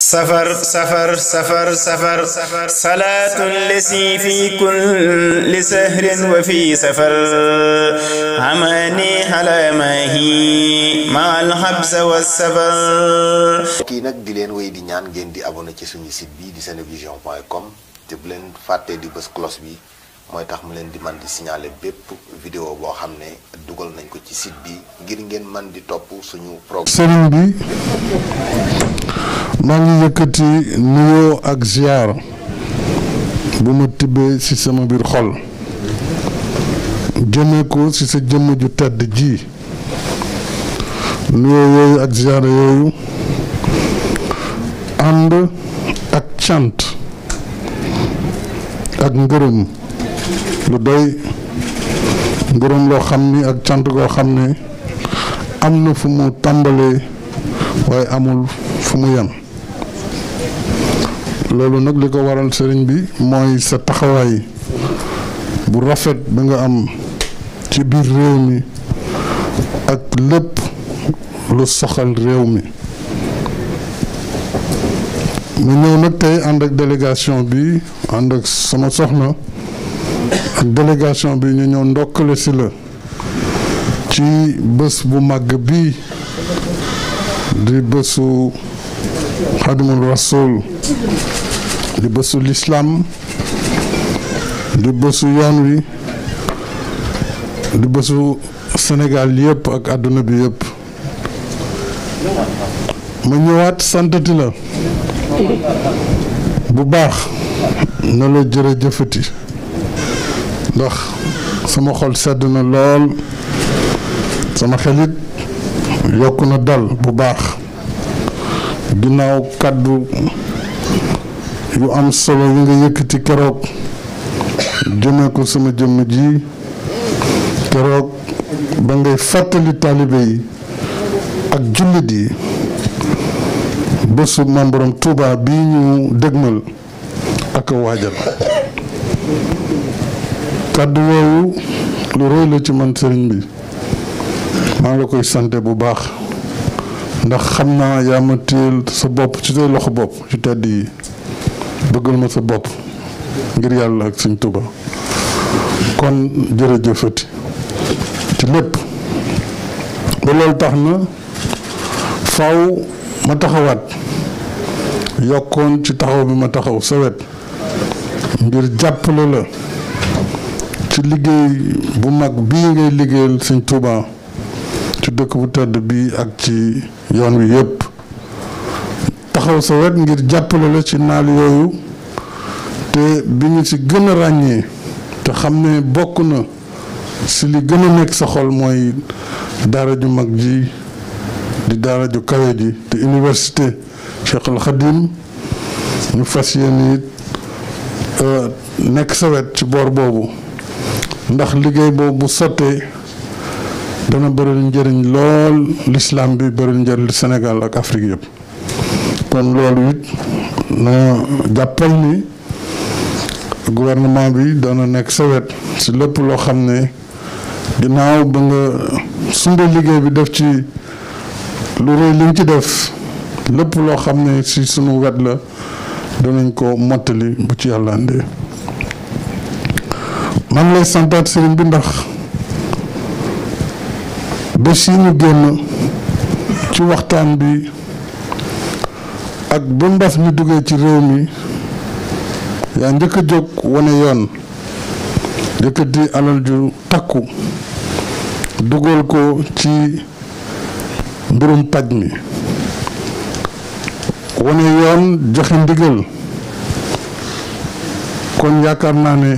safar safar safar safar salaatul lasi fi kulli sahrin wa fi safar amani ala mahi ma al habsa wa safar. kii nag di leen wéy di ñaan ngeen di abonné ci suñu site bi di senevision.com te bu leen fàttee di bës cloche bi mooy tax mu leen di man di signaler bépp vidéo boo xam ne dugal nañ ko ci site bi ngir ngeen man di topp suñu programme. sëriñ bi maa ngi yëkkati nuyoo ak ziar bu ma tibbee ci sama biir xol jëmee ko ci sa jëmm ju tedd ji nuyoo yooyu ak ziar yooyu ànd ak cant ak ngërëm lu doy ngërëm loo xam ni ak cant goo xam ne am na fu mu tàmbalee waaye amul fu mu yem loolu nag li ko waral sëriñ bi mooy sa taxawaay bu rafet bi nga am ci biir réew mi ak lépp lu soxal réew mi mu ñëw nag tey ànd ak délégation bi ànd ak sama soxna ak délégation bi ñu ñëw ndokkale si la ci bés bu màgg bii di bésu xadimul rasul di bésu lislaam di bésu yoon wi di bésu Sénégal yëpp ak àdduna bi yëpp ma ñëwaat santati la bu baax na la jërëjëfati ndax sama xol sedd na lool sama xelit yokku na dal bu baax ginnaaw kàddu yu am solo yi nga yëkkati keroog jëmee ko sama jëmm ji keroog ba ngay fàttali taalibe yi ak jullit yi bésu Maam Borom Tuuba bii ñu dëgmal ak waajal kàddu yooyu lu rëy la ci man sëriñ bi maa ngi la koy sante bu baax ndax xam naa yaa ma téel sa bopp ci say loxo bopp ci tedd yi bëggal ma sa bopp ngir yàlla ak Sëñ Tuuba kon jërëjëfati ci lépp ba loolu tax na faw ma taxawaat yokkoon ci taxaw bi ma taxaw sa wet ngir jàppale la ci liggéey bu mag bii ngay liggéeyal Sëñ Tuuba ci dëkk bu tedd bii ak ci yoon wi yëpp taxaw sa wet ngir jàppale la ci naal yooyu te bi ñu ci gën a ràññee te xam ne bokk na ci li gën a nekk sa xol mooy daara ju mag ji di daara ju kawe ji te université Cheikh Al Khadim ñu fas yéene it nekk sa wet ci boor boobu ndax liggéey boobu bu sottee dana bëri njëriñ lool l'islam bi bëri njëriñ Sénégal ak Afrique yëpp kon loolu it na jàppal ni gouvernement bi dana nekk sa wet ci lépp loo xam ne ginnaaw ba nga sumba liggéey bi def ci lu rëy li nga ci def lépp loo xam ne ci sunu wet la danañ ko mottali bu ci yàlla andee man lay santaat sëriñ bi ndax bés yi ñu génn ci waxtaan bi ak ba mbas mi duggee ci réew mi yaa njëkk a jóg wane yoon yëkkati alal ju takku dugal ko ci mbirum paj mi wane yoon joxe ndigal kon yaakaar naa ne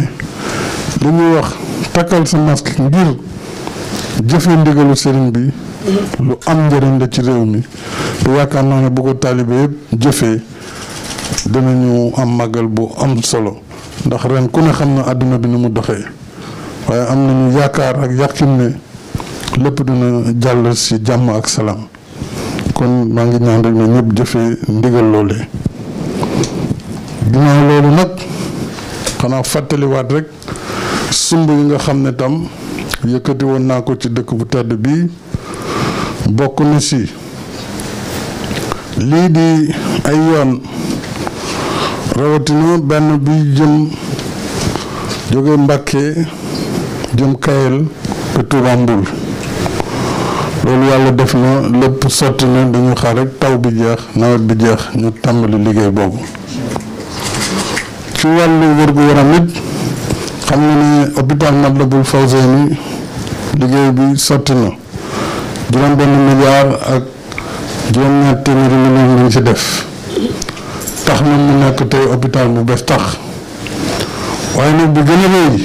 li ñuy wax takkal sa masque ngir jëfee ndigalu sëriñ bi lu am njëriñ la ci réew mi te yaakaar naa ne bu ko taalibe yëpp jëfee dinañu am màggal bu am solo ndax ren ku ne xam na àdduna bi ni mu doxee waaye am nañu yaakaar ak yàqin ne lépp dina jàll ci jàmm ak salaam kon maa ngi ñaan rek ne ñëpp jëfee ndigal loolee ginnaaw loolu nag xanaa fàttaliwaat rek sumb yi nga xam ne tam yëkkati woon naa ko ci dëkk bu tedd bii bokk na ci lii di ay yoon rawatina benn bi jëm jóge Mbàkke jëm Kayel te Touba Mboul loolu yàlla def na lépp sotti na dañu xaar rek taw bi jeex nawet bi jeex ñu tàmbali liggéey boobu. ci wàllu wér-gu-yaram it xam nga ne hôpital Matlaboul Fawzeyni liggéey bi sotti na $1 milliard ak $200 millions lañ ci def tax na mu nekk tey hôpital bu bees tax waaye nag bi gën a rëy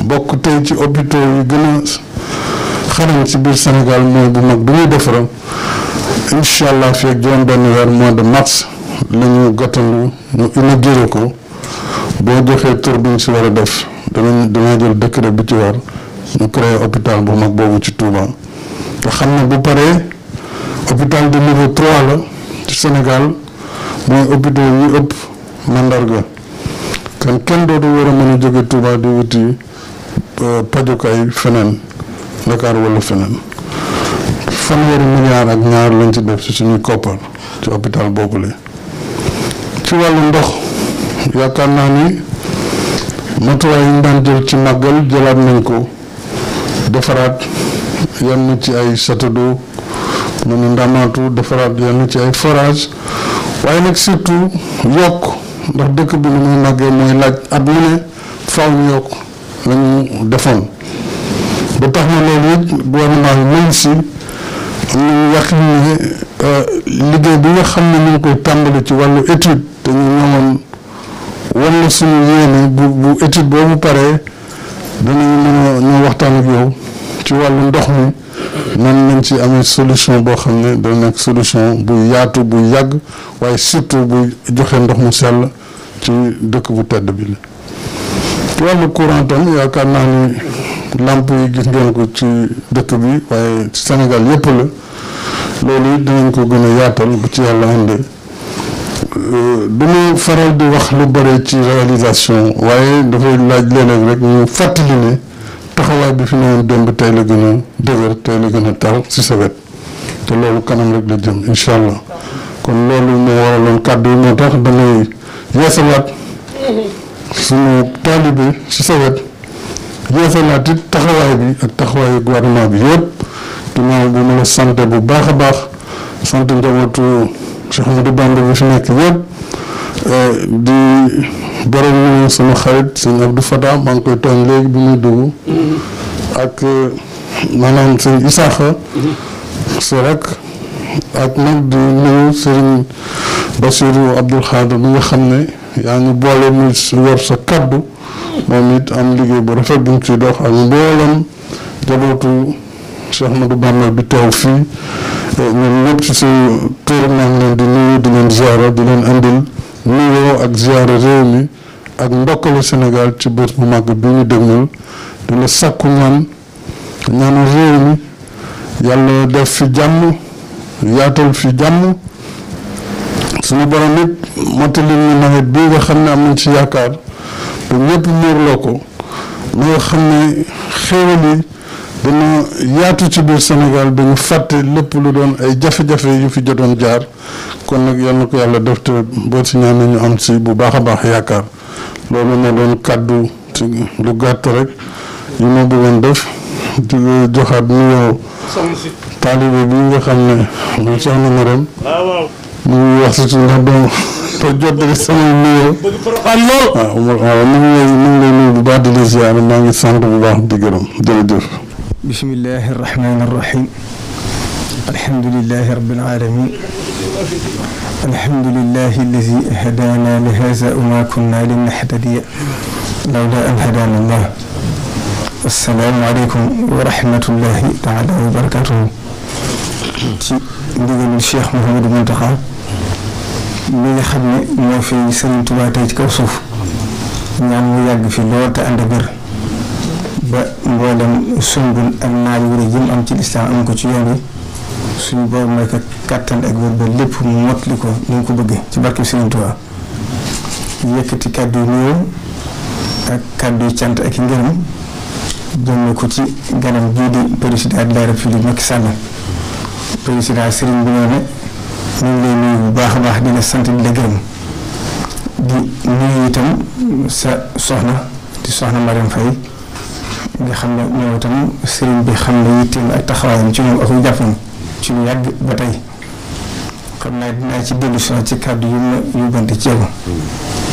bokk tey ci hôpitaux yi gën a xarañ ci biir Sénégal mooy bu mag bi ñuy defara incha allah fii ak juróom-benn weer mois de mars la ñu gàttandu ñu inauguré ko boo joxee tur bi ñu si war a def dana jël décret bi ci war ñu créé hôpital bu mag boobu ci Touba nga xam ne bu paree hôpital de niveau 3 la ci Sénégal mooy hôpital yi ëpp mandarga kan kenn dootu war a mën a jóge Touba di wuti pajukaay feneen Dakar wala feneen $100 milliards lañ ci def ci suñuy koppar ci hôpital boobule. ci wàllu ndox yaakaar naa ni matuwaay yi ñu daan jël ci màggal jëlaat nañ ko defaraat yenn ci ay château d'eau mu ni Ndamaatu defaraat yenn ci ay forage waaye nag surtout yokk ndax dëkk bi ni muy màggee mooy laaj at mu ne faaw ñu yokk lañu defoon ba tax na loolu it gouvernement bi mu ngi si am nañu yàqin ne liggéey bi nga xam ne ñu ngi koy tàmbali ci wàllu étude te ñu ñëwoon wan na suñu yéene bu étude boobu paree danañu mën a ñoo waxtaan ak yow ci wàllu ndox mi nan nañ ci amee solution boo xam ne dana nekk solution bu yaatu bu yàgg waaye surtout bu joxe ndox mu sell ci dëkk bu tedd bi la. ci wàllu courant tam yaakaar naa ni lamp yi gis ngeen ko ci dëkk bi waaye ci Sénégal yëpp la loolu dinañ ko gën a yaatal bu ci yàlla àndee dama faral di wax lu bare ci réalisation waaye dafay laaj léeg-léeg rek ñu fàttali ne taxawaay bi fi newoon démb tey la gën a dëgër tey la gën a tar ci sa wet te loolu kanam rek la jëm incha allah kon loolu moo waraloon kàddu yi moo tax damay yeesalaat suñu taalibe ci sa wet yeesalaat it taxawaay bi ak taxawaayu gouvernement bi yëpp ginnaaw bu ma la sant bu baax a baax sant njabootu Cheikh Ahmadou Bamba bi fi nekk yëpp di borom ñu sama xarit sëñ Abdou Fata maa ngi koy tooñ léegi bi muy dugg ak maanaam sëñ Isaaxa sa rek ak nag di nuyu sëriñ Bassirou Abdoul Khadr mi nga xam ne yaa ngi boole muy yor sa kaddu moom it am liggéey bu rafet bu mu ciy dox ak mboolam jabootu Cheikh Ahmadou Bamba bi teew fii ñun ñëpp ci suñu tur maa ngi leen di nuyu di leen ziara di leen andil nuyoo ak ziara réew mi ak ndokkalu Sénégal ci bés bu màgg bi ñu dégmal di la sàkku ñaanu réew mi yàlla def fi jàmm yaatal fi jàmm suñu borom it mottali ñu nawet bi nga xam ne am nañ ci yaakaar te ñëpp muurloo ko na nga xam ne xéewal yi dana yaatu ci biir Sénégal dañu fàtte lépp lu doon ay jafe-jafe yu fi jotoon jaar kon nag yal na ko yàlla def te boo si ñaanee ñu am si bu baax a baax yaakaar loolu moo doon kàddu ci lu gàtt rek yi ma bëggoon def di joxaat nuyoo taalibe bi nga xam ne mooy soxna Marème mu ngi wax si ndax doo jottali sama nuyoo waaw mu ngi lay nuyu bu baax di la ziar maa ngi sant bu baax di gërëm jërëjëf. bismillahi irrahmani irrahim alhamdulilahi rabbil alamin alhamdulilahi alladi hadana li haza wa ma kunna linahtadiya lawla an hadana allah assalaamu aleykum wa rahmatullahi taala wa barakatuhu ci ndigalul Cheikh Mouhamadou Mountakha mi nga xam ne moo fi Sëriñ Tuubaa tey ci kaw suuf ñaan mu yàgg fi lool te ànd ak wér ba mboolem sumbul ak naaj wu rëy jëm am ci lislaam am ko ci yoon wi suñu boobu may ko kàttan ak wér ba lépp mu mottali ko ni mu ko bëggee ci barke Sëriñ Tuubaa yëkkati kàddu yu nuyoo ak kàddu yu cant ak i ngërëm jëmme ko ci ganam bii di président de la république Macky Sall président Serigne bi ñoo ne ñu ngi lay nuyu bu baax a baax di la sant di la gërëm di nuyu itam sa soxna di soxna Mariam Faye nga xam ne ñoom itam sëriñ bi xam ne yitteem ak taxawaayam ci moom ak jàppam ci lu yàgg ba tey xam naa dinaa ci dellu si ci kàddu yu ma yóbbante ci yow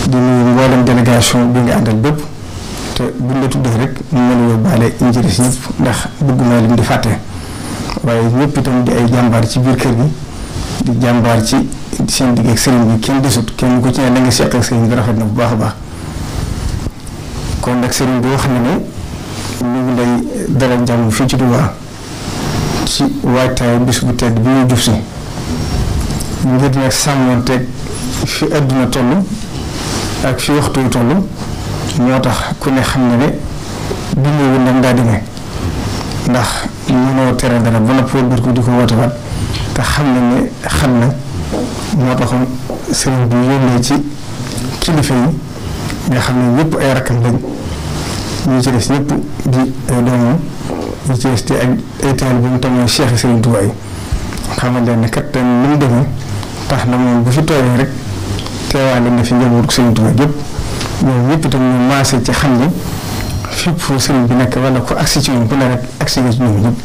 di nuyu mboolem délégation bi nga àndal bépp te buñ la tuddee rek ñu mën a yóbbaale njëriñ si ñëpp ndax bëgguma lim di fàtte waaye ñëpp itam di ay jàmbaar ci biir kër gi di jàmbaar ci seen digg ak sëriñ bi kenn desut kenn ku ci ne la nga seq ak sëriñ bi rafet na bu baax a baax kon nag sëriñ bi wax na ne ñu ngi lay dalal jàmm fii ci Touba ci waajtaay bis bu tedd bi ñu jub si ngir nag sàmmanteeg fi àdduna toll ak fi waxtu wi toll moo tax ku ne xam ne ne bindu wu nag daa demee ndax mënoo tere dara ba noppi wëlbati ko di ko woote waat te xam ne xam na moo taxoon sëriñ bi yónnee ci kilifa yi nga xam ne ñëpp ay rakkam lañ ñu ci des ñëpp di ay doomam ñu ci des te ak ay taalibe bi mu tamit Cheikh Sëriñ Tuubaa yi xamal leen ne kat ni mu demee tax na moom bu fi tooyee rek teewaale na fi njabootu Sëriñ Tuubaa yëpp ñoom ñëpp itam ñu maase ci xam ne fépp fu sëriñ bi nekk wala ko agsi ci ñoom ku ne rek agsi nga ci ñoom ñëpp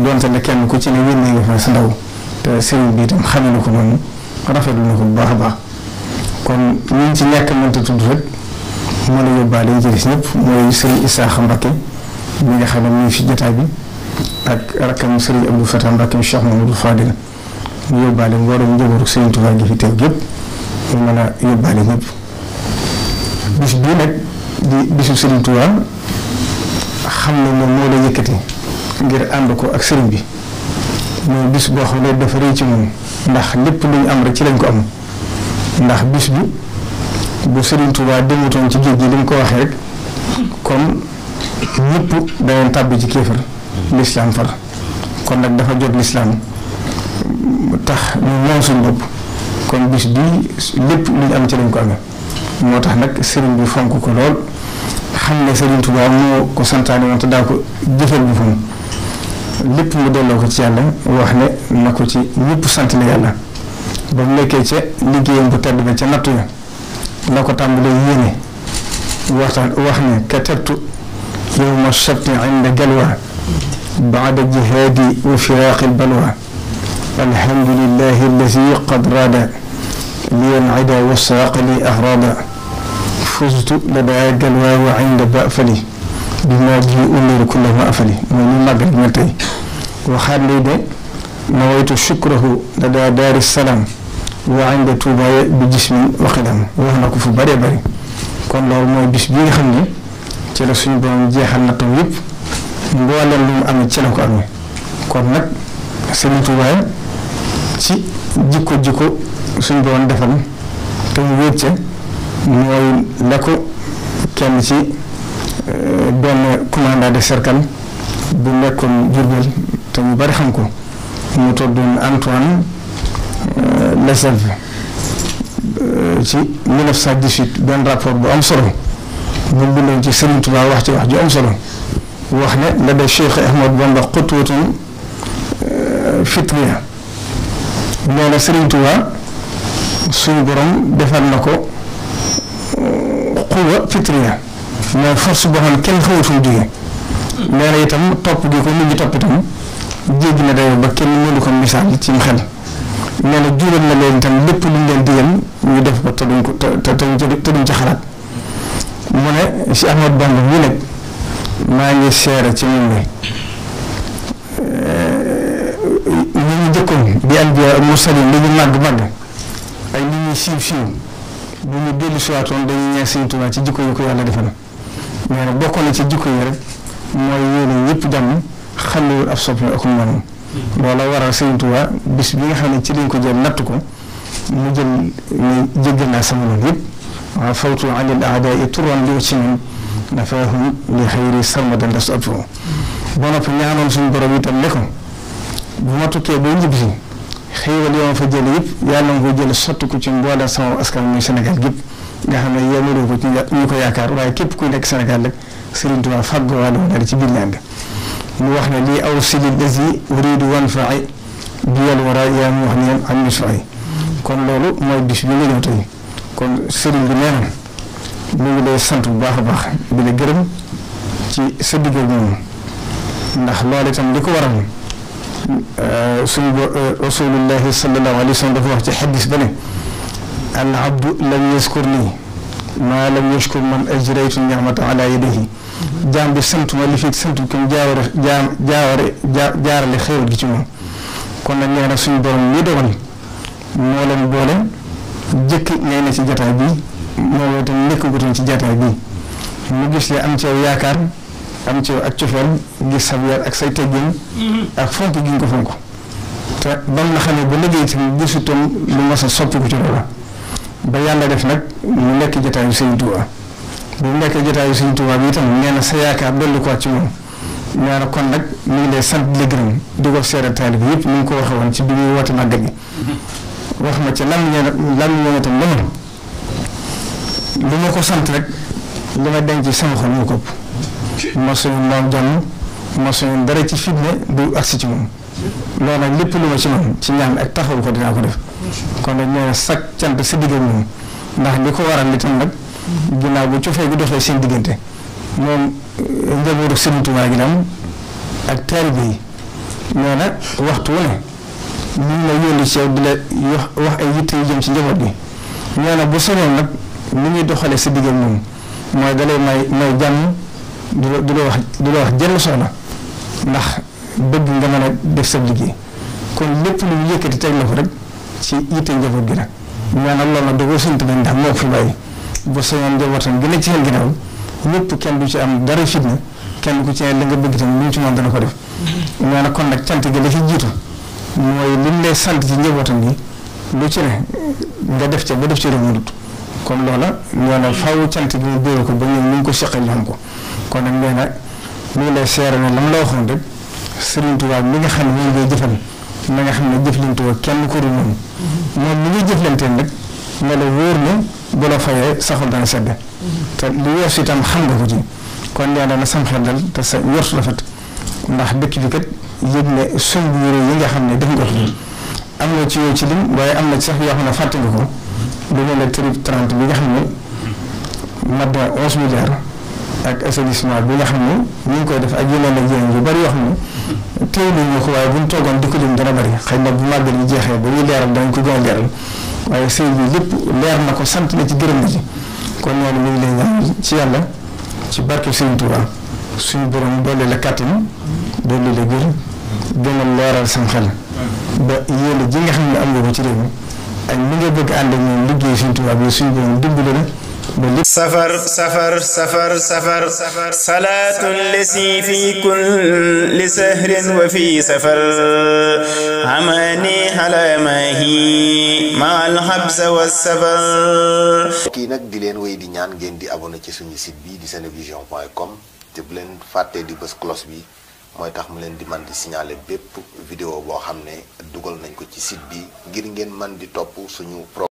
donte ne kenn ku ci ne yónnee nga fa sa ndaw te sëriñ bi itam xame na ko noonu rafetlu na ko bu baax a baax kon ñun ci ñàkk mënta tudd rek mën a yóbbaale yi jëriñ ñëpp mooy sëriñ Isaaxa Mbakke mi nga xam ne mu ngi fi jotaay bi ak rakkam sëriñ Abdou Fatah Mbakke mi Cheikh Mamadou Fadil ñu yóbbaale mboolem njabootu Sëriñ Tuubaa gi fi teew yëpp ñu mën a yóbbaale ñëpp bis bii nag di bisu Sëriñ Tuubaa xam ne moom moo la yëkkati ngir ànd ko ak sëriñ bi mooy bis boo xam ne dafa rëy ci moom ndax lépp lu ñu am rek ci lañ ko am ndax bis bi bu Sëriñ Tuubaa demutoon ci géej gi li mu ko waxee rek kon ñëpp dañoo tàbbi ci kéefar lislaam far kon nag dafa jot lislaam tax ñu moom suñu bopp kon bis bii lépp lu ñu am ci lañ ko amee moo tax nag sëriñ bi fonk ko lool xam ne Sëriñ Tuubaa moo ko santaane woon te daa ko jëfal bu fam lépp mu delloo ko ci yàlla wax ne na ko ci ñëpp sant la yàlla ba mu nekkee ca liggéeyam bu tedd ba ca nattu ya la ko tàmbalee yéene waxtaan wax ne katabtu yawma sabti inda galwa baada jihaadi wa firaaqi balwa alhamdulillahi allazi qad raada liyan ida wa saaqa li ahraada fuztu ladaa galwa wa inda bafali bima ji uniru kulla ma afali mooy ñu màggal ma tey waxaat lay de nawaytu shukrahu ladaa daari salaam wa inda tuubaaya bi jismin wa qidam wax na ko fu bëree bëri kon loolu mooy bis bi nga xam ne ci la suñu borom jeexal na tam yëpp mbooleem lu mu amee ci la ko amee kon nag Sëriñ Tuubaa ci jikko suñu borom defal te mu wéet ca mooy la ko kenn ci benn commandant de cercle bu nekkoon Jurbel te ñu bari xam ko mu tuddoon Antoine Leselve ci 1918 benn rapport bu am solo bu bindoon ci Sëriñ Tuubaa wax ci wax ju am solo wax ne la de Cheikh Ahmad Bamba xutwatun fitriya nee na Sëriñ Tuubaa suñu borom defal na ko xuwa fitriya mooy force boo xam ne kenn xamul fu mu jógee nee na itam topp gi ko nit ñi topp itam jéggi na dayo ba kenn mënu ko misaal ci xel nee na jural na leen itam lépp lu ñu leen digal ñu def ko te duñ ko te duñ ci xalaat mu ne si Ahmad Bamba ñu nag maa ngi seere ci moom ne ñi ñu jëkkoon di anbiya mursalin li ñu màgg ay li ñuy siiw bu ñu dellu siwaatoon dañuy ñaan Sëriñ Tuubaa ci jikko yi ko yàlla defal nee na bokkoon na ci jikko yi rek mooy yéene ñëpp jàmm xàllewul ab soppi ak moom loola waral Sëriñ Tuubaa bis bi nga xam ne ci lañ ko jël natt ko mu jël ne jéggal naa sama noonu yëpp waaw fawtu anil a'daa'i turan li ci ñun nafaahum li xayri sarmadan las ab foo ba noppi ñaanoon suñu borom itam ne ko bu ma tukkee boo ñibbisi xëywal yoo ma fa jële yëpp yàlla nga ko jële sotti ko ci mboolem sama askan muy Sénégal gépp nga xam ne yemaloo ko ci ñu ko yaakaar waaye képp kuy nekk Sénégal rek Sëriñ Tuubaa fàggoo wàllu dara ci biir ñaan mu wax ne lii aw sili lazi uridu wanfai bi yàlla war a yaa mu wax ne am misfay kon loolu mooy bis bi nga ñëw tey kon sëriñ bi nee na mu ngi lay sant bu baax a baax di la gërëm ci sa digg ak moom ndax loolu itam li ko waral suñu rasulullahi sallallahu alayhi wa sallam dafa wax ci xaddis ba ne al abdu lam yaskur nii maa lam yashkur man ajraytu ni'mata ala yadihi jaam bi sant ma li fi sant comme jaarale xéewal gi ci moom kon nag nee na suñu borom lii dogal moo leen boole jëkk ngay ne ci jataay bi moo itam nekk gutoon ci jataay bi mu gis le am ci yow yaakaar am ci yow ak cofeel gis sa yar ak say teggin ak fonk gi nga ko fonk te bam na xam ne ba liggéey itam gisutoon lu mas a soppiku ci loola ba yàlla def nag mu nekk jataayu Sëriñ Tuubaa bu mu nekk jataayu Sëriñ Tuubaa bi itam nee na sa yaakaar dolli ko ci moom nee na kon nag mi ngi lay sant di la gërëm di ko seere taalibe yëpp ni nga ko waxee woon ci bi muy woote màggal gi wax ma ci lan ñoo itam lu ma ko sant rek li ma denc ci sama xol moo ko ëpp ma suñu moom jàmm ma suñu dara ci fitne du agsi ci moom loolu nag lépp lu ma ci man ci ñaan ak taxawu ko dinaa ko def kon nag nee na sag cant sa digg moom ndax li ko waral itam nag ginnaaw bu cofee gi doxee seen diggante moom njabootu Sëriñ Tuubaa gi am ak taalibe yi nee na waxtu wu ne ñu ngi la yónni ci yow di la wax ay yitte yu jëm ci njaboot bi nee na bu sonoon nag ni ñuy doxalee sa digg moom mooy dalay may jàmm du la wax jënd soxla ndax bëgg nga mën a def sa liggéey kon lépp lu ñu yëkkati teg na ko rek ci yitte njaboot gi nag ñaanal loolu nag da koo sant nañ ndax moo ko fi bàyyi bu soñoon njabootam gën a ci seen ginnaaw ñëpp kenn du ci am dara fitna kenn ku ci ne la nga bëgg tam lu ñu ci mën dana ko def nee na kon nag cant gi la ci jiitu mooy lim lay sant ci njabootam gi lu ci ne nga def ca ba def ci rëmudut kon loola nee na faaw cant gi mu béyoo ko ba ñun ñu ngi ko seqal ñu xam ko kon nag nee na mu ngi lay seere ne la mu la waxoon rek Sëriñ Tuubaa mi nga xam ne moom ngay jëfal na nga xam ne jëflante kenn ko dul moom mi ngi jëflanteel nag ne la wóor ne bu la fayee saxul dana sedd te li weesu itam xam nga ko ci kon nee na sam xel dal te sa yortu rafet ndax dëkk bi kat yëg ne sumb yi nga xam ne def nga ko am na ci yow ci lim waaye am na ci sax yoo xam ne fàtte nga ko lu mel ne trip 30 bi nga xam ne mat na 11 milliards ak assainissement bi nga xam ne ñu ngi koy def ak yeneen ak yeneen yu bari yoo xam ne teewlu ñu ko waaye bu ñu toogoon di ko lim dana bari xëy na bu màggal yi jeexee ba ñuy leeral dañ ko gën a leeral waaye sëy bi lépp leer na ko sant na ci gërëm na ci kon noonu mi ngi lay ñaan ci yàlla ci barke Sëriñ Tuubaa suñu borom doole la kàttan doole la gër gën a leeral sam xel ba yéen ji nga xam ne am nga ko ci réew mi ak ni nga bëgg ànd ak ñoom liggéey Sëriñ Tuubaa bi suñu borom dimbali la سفر سفر سفر سفر صلاة لسي في كل سهر وفي سفر عماني على ما هي مع الحبس والسفر kii nag di leen wéy di ñaan ngeen di abonné ci suñu site bi di senevision.com te bu leen fàttee di bës cloche bi mooy tax mu leen di man di signaler bépp vidéo boo xam ne dugal nañ ko ci site bi ngir ngeen man di topp suñu